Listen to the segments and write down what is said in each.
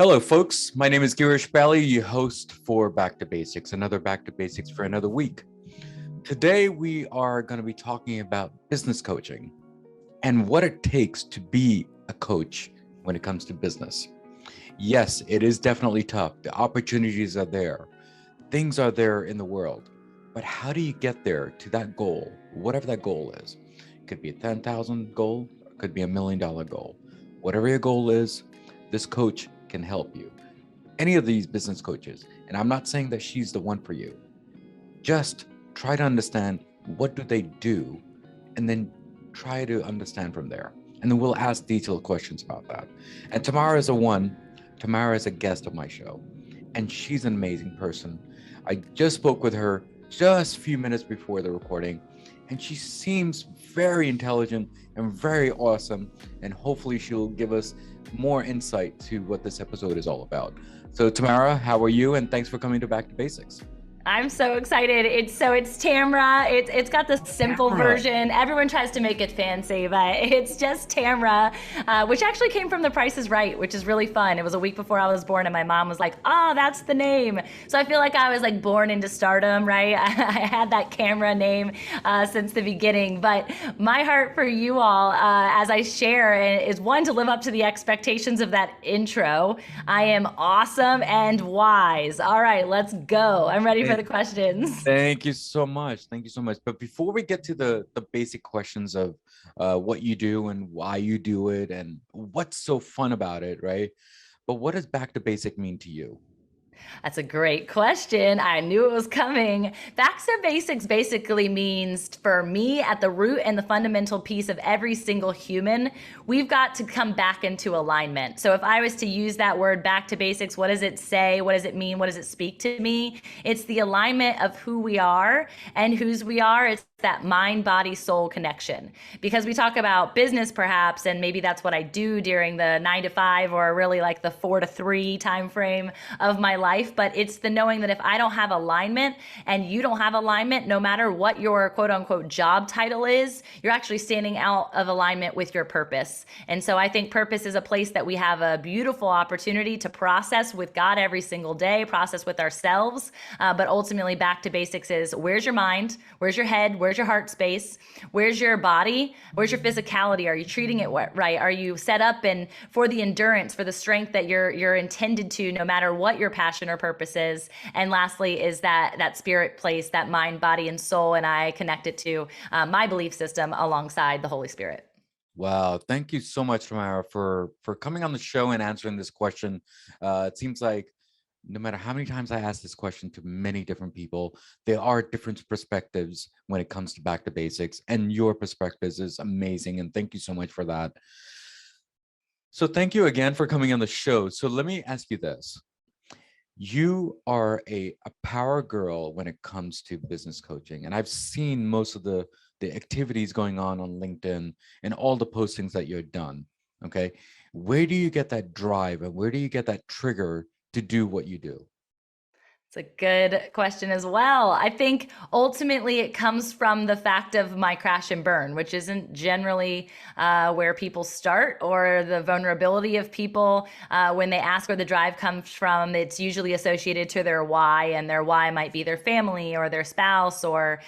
Hello, folks. My name is Girish Bali, your host for Back to Basics, another Back to Basics for another week. Today, we are going to be talking about business coaching and what it takes to be a coach when it comes to business. Yes, it is definitely tough. The opportunities are there, things are there in the world. But how do you get there to that goal, whatever that goal is? It could be a 10,000 goal, it could be $1 million goal. Whatever your goal is, this coach can help you. Any of these business coaches, and I'm not saying that she's the one for you. Just try to understand what do they do, and then try to understand from there. And then we'll ask detailed questions about that. And Tamara is Tamara is a guest of my show, and she's an amazing person. I just spoke with her just a few minutes before the recording, and she seems very intelligent and very awesome. And hopefully she'll give us more insight to what this episode is all about. So Tamara, how are you? And thanks for coming to Back to Basics. I'm so excited. It's Tamra. It's got the simple version. Everyone tries to make it fancy, but it's just Tamra, which actually came from The Price is Right, which is really fun. It was a week before I was born, and my mom was like, "Oh, that's the name." So I feel like I was like born into stardom, right? I had that camera name since the beginning. But my heart for you all, as I share, is one, to live up to the expectations of that intro. I am awesome and wise. All right, let's go. I'm ready for the questions. Thank you so much. Thank you so much. But before we get to the basic questions of what you do and why you do it and what's so fun about it, right? But what does back to basic mean to you? That's a great question. I knew it was coming. Back to basics basically means, for me, at the root and the fundamental piece of every single human, we've got to come back into alignment. So if I was to use that word back to basics, what does it say? What does it mean? What does it speak to me? It's the alignment of who we are and whose we are. It's that mind, body, soul connection. Because we talk about business perhaps, and maybe that's what I do during the 9 to 5 or really like the 4 to 3 time frame of my life. But it's the knowing that if I don't have alignment and you don't have alignment, no matter what your quote unquote job title is, you're actually standing out of alignment with your purpose. And so I think purpose is a place that we have a beautiful opportunity to process with God every single day, process with ourselves. But ultimately, back to basics is, where's your mind? Where's your head? Where's your heart space? Where's your body? Where's your physicality? Are you treating it right? Are you set up and for the endurance, for the strength that you're intended to, no matter what your passion or purpose is? And lastly, is that spirit place, that mind, body, and soul, and I connect it to my belief system alongside the Holy Spirit. Wow, thank you so much, Tamara, for coming on the show and answering this question. It seems like no matter how many times I ask this question to many different people, there are different perspectives when it comes to back to basics, and your perspectives is amazing. And thank you so much for that. So thank you again for coming on the show. So let me ask you this. You are a power girl when it comes to business coaching. And I've seen most of the activities going on LinkedIn and all the postings that you've done. Okay. Where do you get that drive and where do you get that trigger to do what you do? It's a good question as well. I think ultimately it comes from the fact of my crash and burn, which isn't generally where people start, or the vulnerability of people when they ask where the drive comes from. It's usually associated to their why, and their why might be their family or their spouse or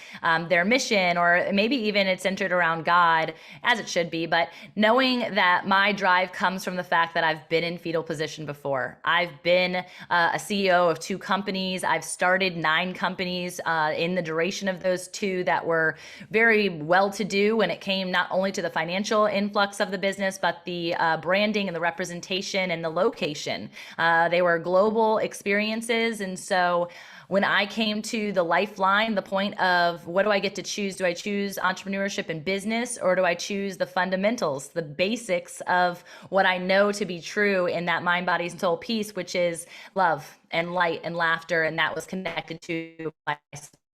their mission, or maybe even it's centered around God, as it should be. But knowing that my drive comes from the fact that I've been in fetal position before. I've been a CEO of 2 companies. I've started 9 companies in the duration of those 2 that were very well to do when it came not only to the financial influx of the business, but the branding and the representation and the location. They were global experiences. And so when I came to the lifeline, the point of what do I get to choose? Do I choose entrepreneurship and business, or do I choose the fundamentals, the basics of what I know to be true in that mind, body, and soul piece, which is love and light and laughter? And that was connected to my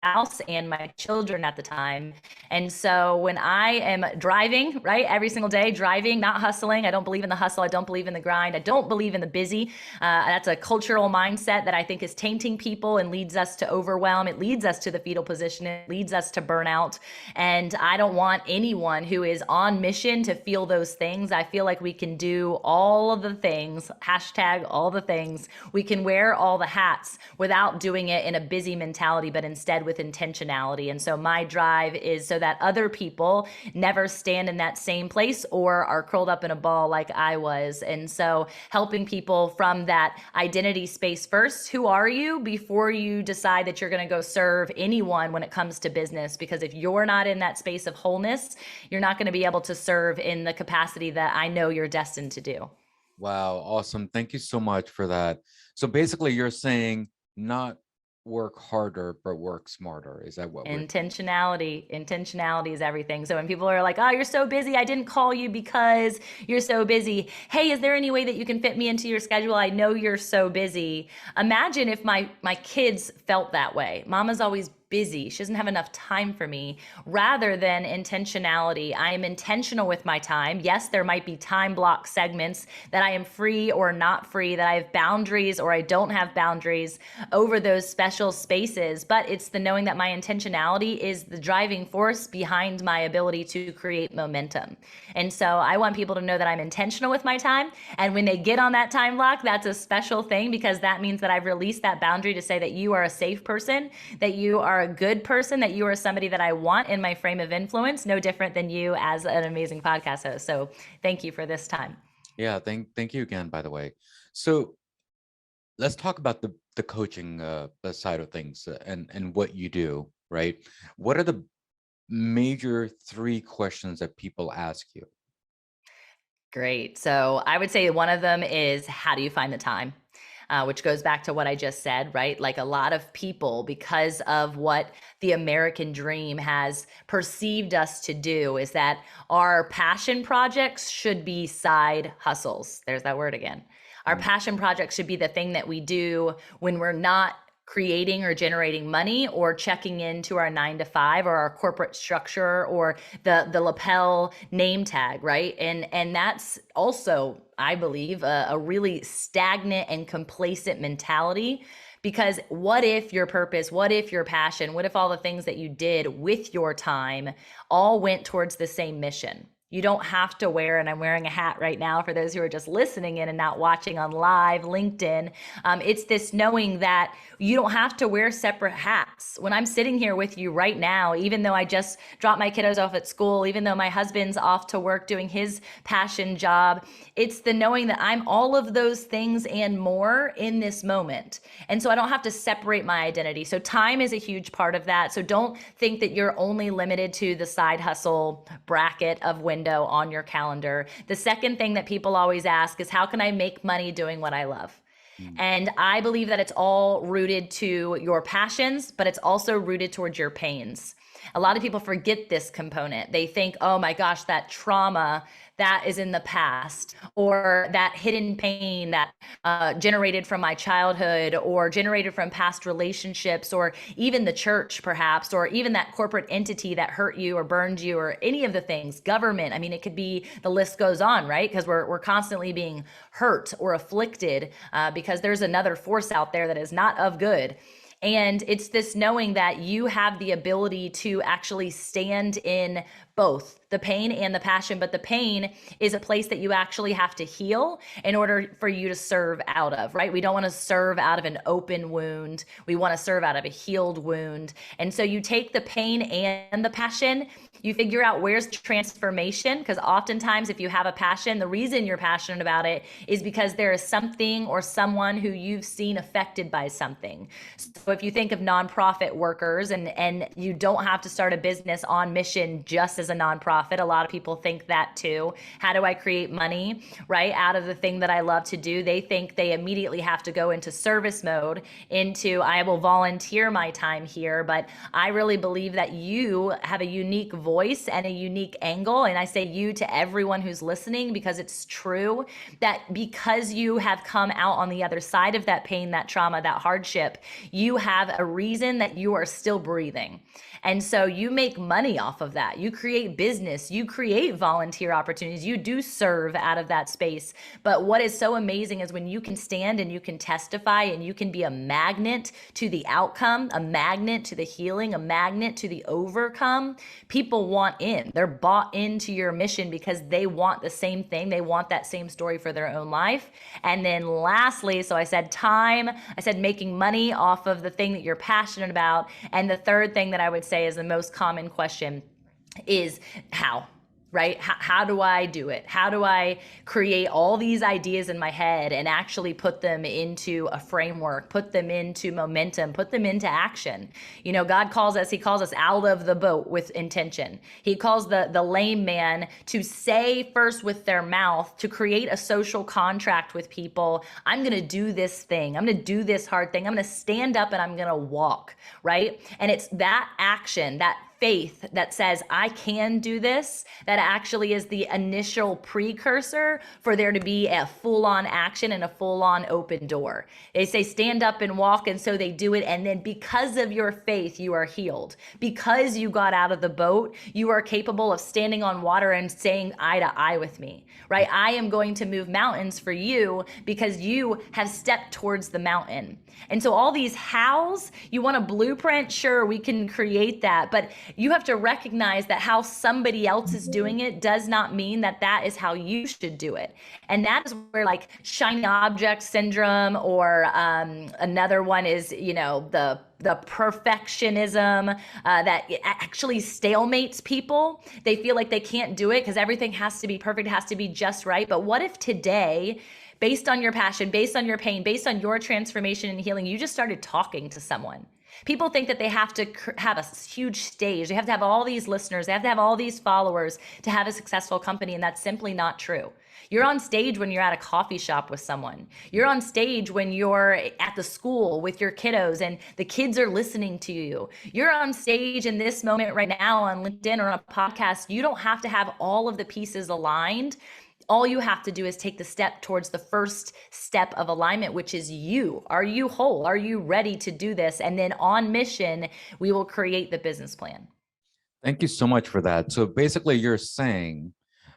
house and my children at the time. And so when I am driving, right, every single day, driving, not hustling, I don't believe in the hustle. I don't believe in the grind. I don't believe in the busy. That's a cultural mindset that I think is tainting people and leads us to overwhelm. It leads us to the fetal position. It leads us to burnout. And I don't want anyone who is on mission to feel those things. I feel like we can do all of the things, hashtag all the things. We can wear all the hats without doing it in a busy mentality, but instead with intentionality. And so my drive is so that other people never stand in that same place or are curled up in a ball like I was. And so helping people from that identity space first. Who are you before you decide that you're going to go serve anyone when it comes to business? Because if you're not in that space of wholeness, you're not going to be able to serve in the capacity that I know you're destined to do. Wow, awesome. Thank you so much for that. So basically you're saying not work harder, but work smarter. Is that what we're Intentionality is everything. So when people are like, oh, you're so busy, I didn't call you because you're so busy. Hey, is there any way that you can fit me into your schedule? I know you're so busy. Imagine if my kids felt that way. Mama's always busy. She doesn't have enough time for me. Rather than intentionality, I am intentional with my time. Yes, there might be time block segments that I am free or not free, that I have boundaries or I don't have boundaries over those special spaces. But it's the knowing that my intentionality is the driving force behind my ability to create momentum. And so I want people to know that I'm intentional with my time. And when they get on that time block, that's a special thing, because that means that I've released that boundary to say that you are a safe person, that you are a good person, that you are somebody that I want in my frame of influence, no different than you as an amazing podcast host. So thank you for this time. Yeah, thank you again, by the way. So let's talk about the coaching side of things and what you do, right? What are the major 3 questions that people ask you? Great. So I would say one of them is, how do you find the time? Which goes back to what I just said, right? Like a lot of people, because of what the American dream has perceived us to do, is that our passion projects should be side hustles. There's that word again. Our passion projects should be the thing that we do when we're not creating or generating money or checking into our 9 to 5 or our corporate structure or the lapel name tag, right? And that's also, I believe, a really stagnant and complacent mentality. Because what if your purpose, what if your passion, what if all the things that you did with your time all went towards the same mission? You don't have to wear, and I'm wearing a hat right now for those who are just listening in and not watching on live LinkedIn. It's this knowing that you don't have to wear separate hats. When I'm sitting here with you right now, even though I just dropped my kiddos off at school, even though my husband's off to work doing his passion job, it's the knowing that I'm all of those things and more in this moment. And so I don't have to separate my identity. So time is a huge part of that. So don't think that you're only limited to the side hustle bracket of window on your calendar. The second thing that people always ask is, how can I make money doing what I love? And I believe that it's all rooted to your passions, but it's also rooted towards your pains. A lot of people forget this component. They think, oh my gosh, that trauma that is in the past, or that hidden pain that generated from my childhood or generated from past relationships, or even the church perhaps, or even that corporate entity that hurt you or burned you, or any of the things, government. I mean, it could be, the list goes on, right? Because we're constantly being hurt or afflicted because there's another force out there that is not of good. And it's this knowing that you have the ability to actually stand in both the pain and the passion, but the pain is a place that you actually have to heal in order for you to serve out of, right? We don't want to serve out of an open wound. We want to serve out of a healed wound. And so you take the pain and the passion, you figure out where's transformation, because oftentimes if you have a passion, the reason you're passionate about it is because there is something or someone who you've seen affected by something. So if you think of nonprofit workers, and you don't have to start a business on mission just as as a nonprofit. A lot of people think that too. How do I create money, right, out of the thing that I love to do? They think they immediately have to go into service mode, into I will volunteer my time here. But I really believe that you have a unique voice and a unique angle. And I say you to everyone who's listening, because it's true that because you have come out on the other side of that pain, that trauma, that hardship, you have a reason that you are still breathing. And so you make money off of that. You create business, you create volunteer opportunities, you do serve out of that space. But what is so amazing is when you can stand and you can testify and you can be a magnet to the outcome, a magnet to the healing, a magnet to the overcome, people want in. They're bought into your mission because they want the same thing. They want that same story for their own life. And then lastly, so I said time, I said making money off of the thing that you're passionate about. And the third thing that I would say is the most common question is how, right? How do I do it? How do I create all these ideas in my head and actually put them into a framework, put them into momentum, put them into action? You know, God calls us, he calls us out of the boat with intention. He calls the lame man to say first with their mouth, to create a social contract with people. I'm going to do this thing. I'm going to do this hard thing. I'm going to stand up and I'm going to walk, right? And it's that action, that faith that says, I can do this, that actually is the initial precursor for there to be a full-on action and a full-on open door. They say, stand up and walk. And so they do it. And then because of your faith, you are healed. Because you got out of the boat, you are capable of standing on water and saying eye to eye with me, right? I am going to move mountains for you because you have stepped towards the mountain. And so all these hows, you want a blueprint? Sure, we can create that. But you have to recognize that how somebody else is doing it does not mean that that is how you should do it. And that is where like shiny object syndrome, or another one is, you know, the perfectionism that actually stalemates people. They feel like they can't do it because everything has to be perfect, it has to be just right. But what if today, based on your passion, based on your pain, based on your transformation and healing, you just started talking to someone? People think that they have to have a huge stage. They have to have all these listeners. They have to have all these followers to have a successful company. And that's simply not true. You're on stage when you're at a coffee shop with someone. You're on stage when you're at the school with your kiddos and the kids are listening to you. You're on stage in this moment right now on LinkedIn or on a podcast. You don't have to have all of the pieces aligned. All you have to do is take the step towards the first step of alignment, which is you. Are you whole? Are you ready to do this? And then on mission, we will create the business plan. Thank you so much for that. So basically you're saying,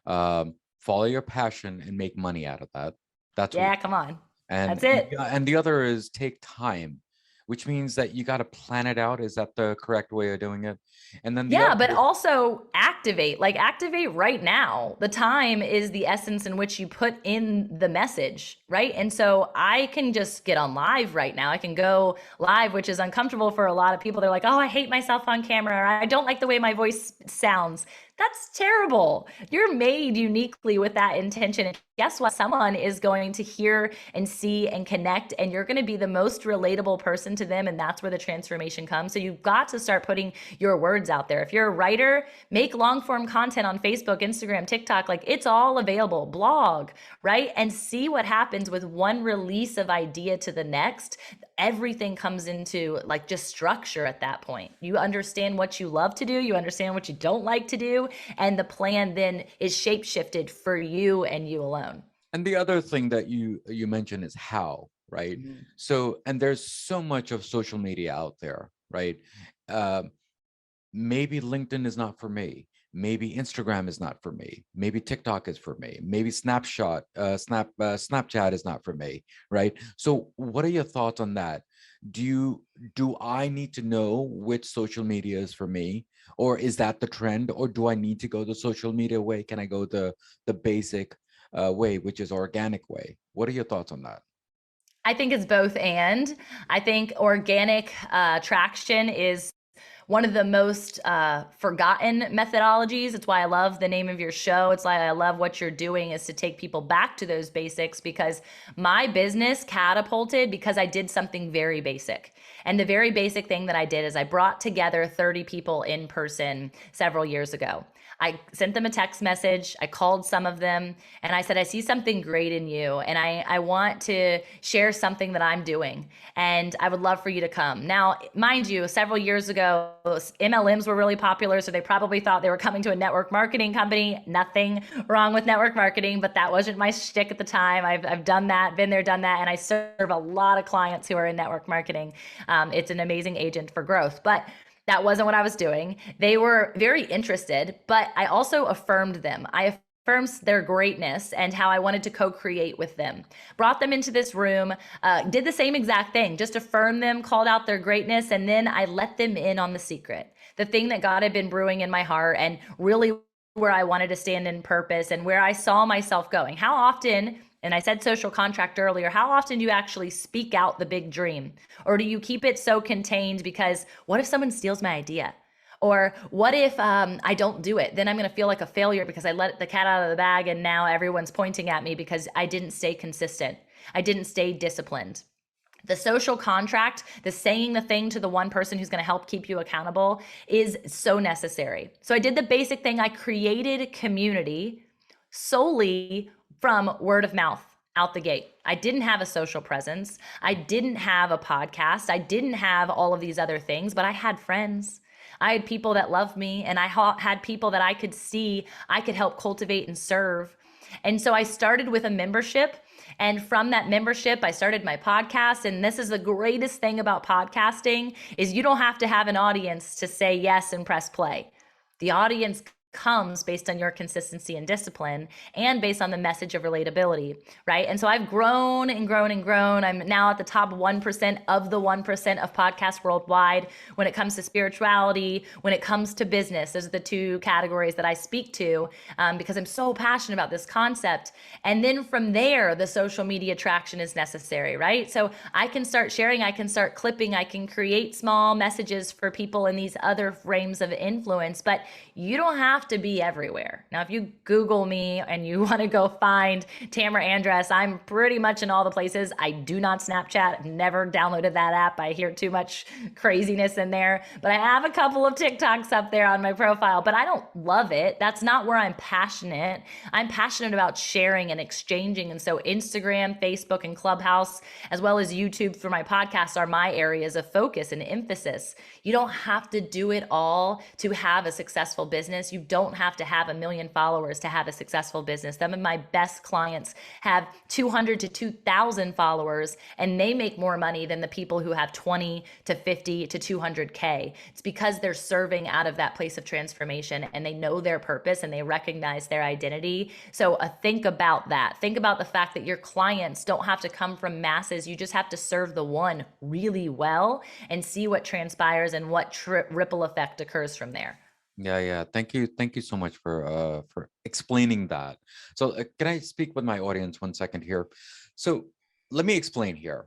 follow your passion and make money out of that. That's yeah, come on. And that's it. And the other is take time, which means that you got to plan it out. Is that the correct way of doing it? And then but also activate right now. The time is the essence in which you put in the message, right? And so I can just get on live right now. I can go live, which is uncomfortable for a lot of people. They're like, oh, I hate myself on camera, or I don't like the way my voice sounds. That's terrible. You're made uniquely with that intention. And guess what? Someone is going to hear and see and connect, and you're going to be the most relatable person to them. And that's where the transformation comes. So you've got to start putting your words out there. If you're a writer, make long form content on Facebook, Instagram, TikTok, like it's all available, blog, right? And see what happens with one release of idea to the next. Everything comes into like just structure at that point. You understand what you love to do. You understand what you don't like to do. And the plan then is shape shifted for you and you alone. And the other thing that you mentioned is how, right? Mm-hmm. So, and there's so much of social media out there, right? Maybe LinkedIn is not for me. Maybe Instagram is not for me. Maybe TikTok is for me. Maybe Snapchat is not for me, right? So what are your thoughts on that? Do I need to know which social media is for me? Or is that the trend? Or do I need to go the social media way? Can I go the basic way, which is organic way? What are your thoughts on that? I think it's both and. I think organic traction is one of the most forgotten methodologies. It's why I love the name of your show. It's why I love what you're doing, is to take people back to those basics, because my business catapulted because I did something very basic. And the very basic thing that I did is I brought together 30 people in person several years ago. I sent them a text message. I called some of them and I said, I see something great in you. And I want to share something that I'm doing. And I would love for you to come. Now, mind you, several years ago, MLMs were really popular. So they probably thought they were coming to a network marketing company. Nothing wrong with network marketing, but that wasn't my shtick at the time. I've done that, been there, done that. And I serve a lot of clients who are in network marketing. It's an amazing agent for growth. But that wasn't what I was doing. They were very interested, but I also affirmed them. I affirmed their greatness and how I wanted to co-create with them. Brought them into this room, did the same exact thing, just affirmed them, called out their greatness, and then I let them in on the secret. The thing that God had been brewing in my heart and really where I wanted to stand in purpose and where I saw myself going. How often, and I said social contract earlier, how often do you actually speak out the big dream? Or do you keep it so contained because what if someone steals my idea? Or what if I don't do it? Then I'm going to feel like a failure because I let the cat out of the bag and now everyone's pointing at me because I didn't stay consistent. I didn't stay disciplined. The social contract, the saying the thing to the one person who's going to help keep you accountable is so necessary. So I did the basic thing. I created community solely from word of mouth out the gate. I didn't have a social presence. I didn't have a podcast. I didn't have all of these other things, but I had friends. I had people that loved me and I had people that I could see I could help cultivate and serve. And so I started with a membership. And from that membership, I started my podcast. And this is the greatest thing about podcasting is you don't have to have an audience to say yes and press play. The audience comes based on your consistency and discipline and based on the message of relatability, right? And so I've grown and grown and grown. I'm now at the top 1% of the 1% of podcasts worldwide when it comes to spirituality, when it comes to business. Those are the two categories that I speak to because I'm so passionate about this concept. And then from there, the social media traction is necessary, right? So I can start sharing, I can start clipping, I can create small messages for people in these other frames of influence, but you don't have to be everywhere. Now, if you Google me and you want to go find Tamra Andress, I'm pretty much in all the places. I do not Snapchat. I've never downloaded that app. I hear too much craziness in there, but I have a couple of TikToks up there on my profile, but I don't love it. That's not where I'm passionate. I'm passionate about sharing and exchanging. And so Instagram, Facebook, and Clubhouse, as well as YouTube for my podcast are my areas of focus and emphasis. You don't have to do it all to have a successful business. You don't have to have 1 million followers to have a successful business. Some of my best clients have 200 to 2,000 followers, and they make more money than the people who have 20 to 50 to 200K. It's because they're serving out of that place of transformation and they know their purpose and they recognize their identity. So think about that. Think about the fact that your clients don't have to come from masses. You just have to serve the one really well and see what transpires and what ripple effect occurs from there. Yeah. Thank you so much for explaining that. So can I speak with my audience 1 second here? So let me explain here.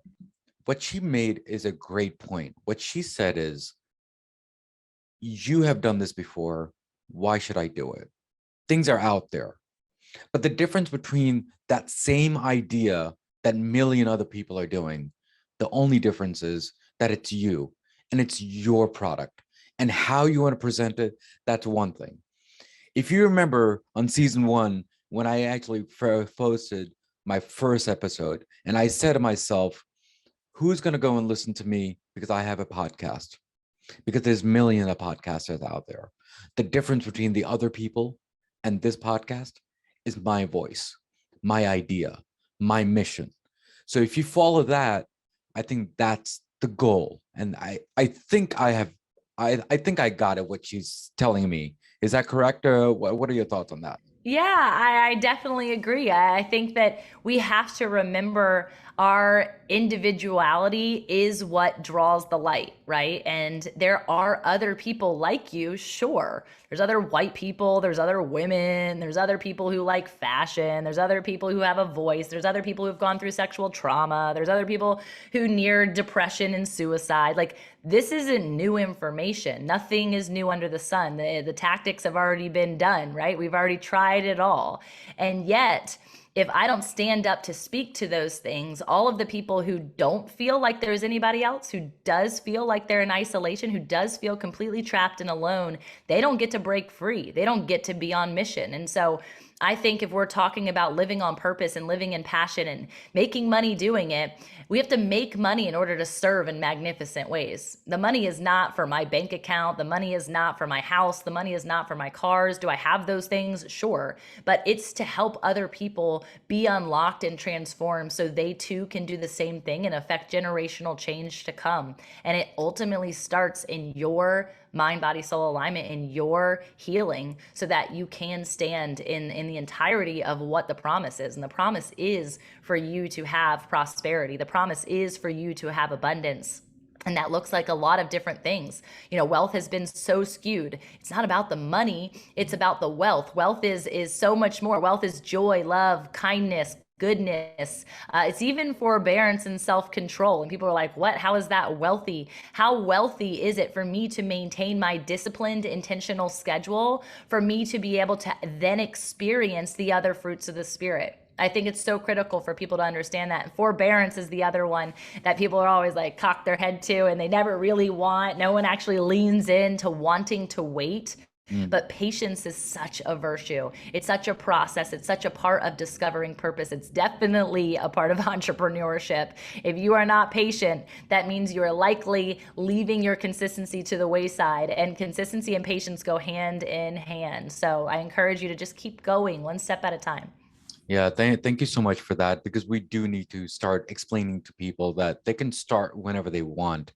What she made is a great point. What she said is, you have done this before. Why should I do it? Things are out there. But the difference between that same idea that 1 million other people are doing, the only difference is that it's you and it's your product. And how you want to present it, that's one thing. If you remember on season 1, when I actually posted my first episode, and I said to myself, who's going to go and listen to me because I have a podcast? Because there's 1 million of podcasters out there. The difference between the other people and this podcast is my voice, my idea, my mission. So if you follow that, I think that's the goal. And I think I got it, what she's telling me. Is that correct? What are your thoughts on that? Yeah, I definitely agree. I think that we have to remember our individuality is what draws the light, right? And there are other people like you, sure. There's other white people, there's other women, there's other people who like fashion, there's other people who have a voice, there's other people who've gone through sexual trauma, there's other people who near depression and suicide. Like, this isn't new information. Nothing is new under the sun. The tactics have already been done, right? We've already tried it all. And yet, if I don't stand up to speak to those things, all of the people who don't feel like there's anybody else, who does feel like they're in isolation, who does feel completely trapped and alone, they don't get to break free. They don't get to be on mission. And so I think if we're talking about living on purpose and living in passion and making money doing it, we have to make money in order to serve in magnificent ways. The money is not for my bank account. The money is not for my house. The money is not for my cars. Do I have those things? Sure. But it's to help other people be unlocked and transformed so they too can do the same thing and affect generational change to come. And it ultimately starts in your mind, body, soul alignment, in your healing, so that you can stand in the entirety of what the promise is. And the promise is for you to have prosperity. The promise is for you to have abundance. And that looks like a lot of different things. You know, wealth has been so skewed. It's not about the money, it's about the wealth. Wealth is so much more. Wealth is joy, love, kindness, goodness. It's even forbearance and self-control. And people are like, what? How is that wealthy? How wealthy is it for me to maintain my disciplined, intentional schedule, for me to be able to then experience the other fruits of the Spirit? I think it's so critical for people to understand that. Forbearance is the other one that people are always like cock their head to, and they never really want. No one actually leans into wanting to wait. But patience is such a virtue. It's such a process. It's such a part of discovering purpose. It's definitely a part of entrepreneurship. If you are not patient, that means you are likely leaving your consistency to the wayside, and consistency and patience go hand in hand. So I encourage you to just keep going one step at a time. Yeah, thank you so much for that, because we do need to start explaining to people that they can start whenever they want.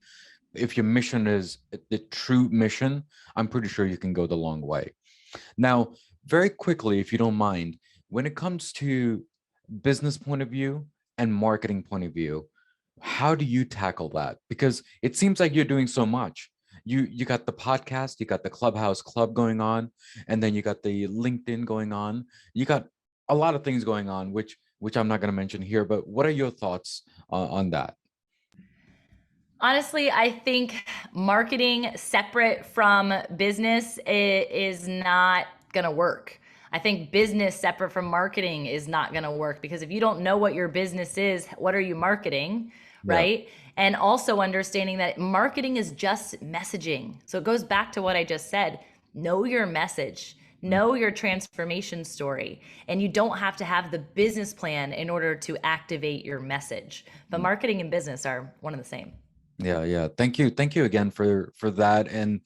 If your mission is the true mission, I'm pretty sure you can go the long way. Now, very quickly, if you don't mind, when it comes to business point of view and marketing point of view, how do you tackle that? Because it seems like you're doing so much. You got the podcast, you got the Clubhouse club going on, and then you got the LinkedIn going on. You got a lot of things going on, which I'm not going to mention here. But what are your thoughts on that? Honestly, I think marketing separate from business is not going to work. I think business separate from marketing is not going to work, because if you don't know what your business is, what are you marketing, right? Yeah. And also understanding that marketing is just messaging. So it goes back to what I just said. Know your message. Know your transformation story, and you don't have to have the business plan in order to activate your message. But marketing and business are one and the same. Yeah. Thank you again for that, and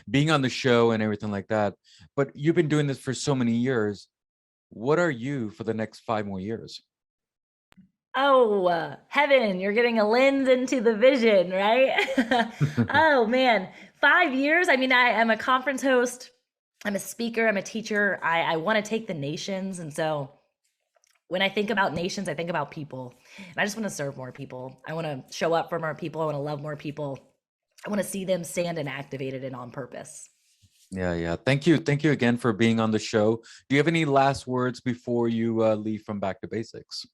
being on the show and everything like that. But you've been doing this for so many years. What are you for the next 5 more years? Oh, heaven, you're getting a lens into the vision, right? Oh man, 5 years. I mean, I am a conference host. I'm a speaker, I'm a teacher. I want to take the nations. And so when I think about nations, I think about people. And I just want to serve more people. I want to show up for more people. I want to love more people. I want to see them stand and activated and on purpose. Yeah. Thank you again for being on the show. Do you have any last words before you leave from Back to Basics?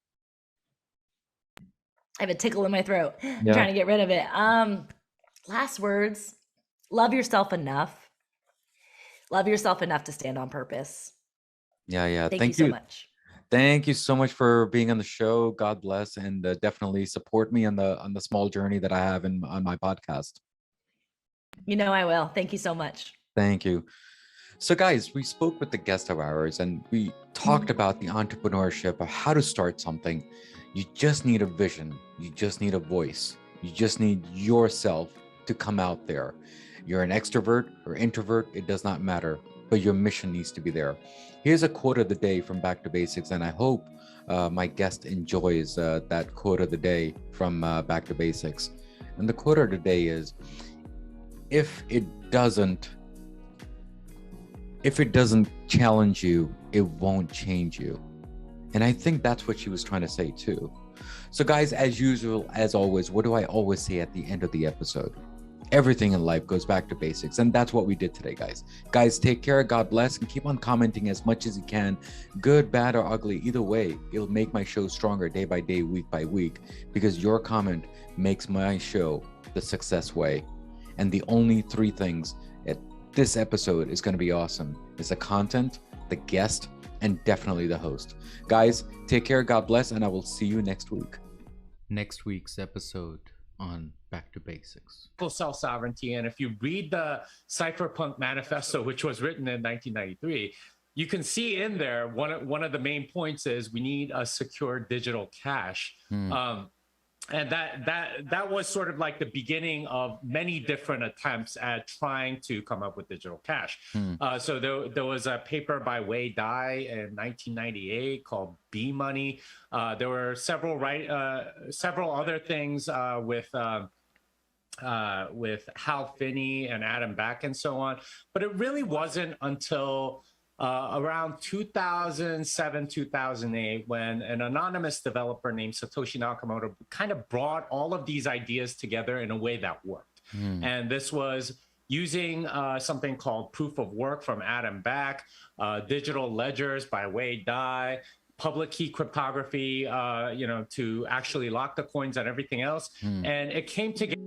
I have a tickle in my throat. I'm trying to get rid of it. Last words, love yourself enough. Love yourself enough to stand on purpose. Yeah. Thank you so much. Thank you so much for being on the show. God bless, and definitely support me on the small journey that I have on my podcast. You know I will. Thank you so much. Thank you. So guys, we spoke with the guest of ours, and we talked about the entrepreneurship of how to start something. You just need a vision. You just need a voice. You just need yourself to come out there. You're an extrovert or introvert, it does not matter, but your mission needs to be there. Here's a quote of the day from Back to Basics, and I hope my guest enjoys that quote of the day from Back to Basics. And the quote of the day is, if it doesn't challenge you, it won't change you. And I think that's what she was trying to say too. So guys, as usual, as always, what do I always say at the end of the episode? Everything in life goes back to basics. And that's what we did today, guys. Guys, take care, God bless, and keep on commenting as much as you can. Good, bad, or ugly, either way, it'll make my show stronger day by day, week by week, because your comment makes my show the success way. And the only 3 things at this episode is going to be awesome is the content, the guest, and definitely the host. Guys, take care, God bless, and I will see you next week. Next week's episode on Back to Basics. Self-sovereignty. And if you read the Cypherpunk Manifesto, which was written in 1993, you can see in there one of the main points is we need a secure digital cash. And that was sort of like the beginning of many different attempts at trying to come up with digital cash. So there was a paper by Wei Dai in 1998 called B Money. There were several other things with Hal Finney and Adam Back and so on. But it really wasn't until around 2007, 2008, when an anonymous developer named Satoshi Nakamoto kind of brought all of these ideas together in a way that worked. And this was using something called proof of work from Adam Back, digital ledgers by Wei Dai, public key cryptography, to actually lock the coins and everything else. And it came together.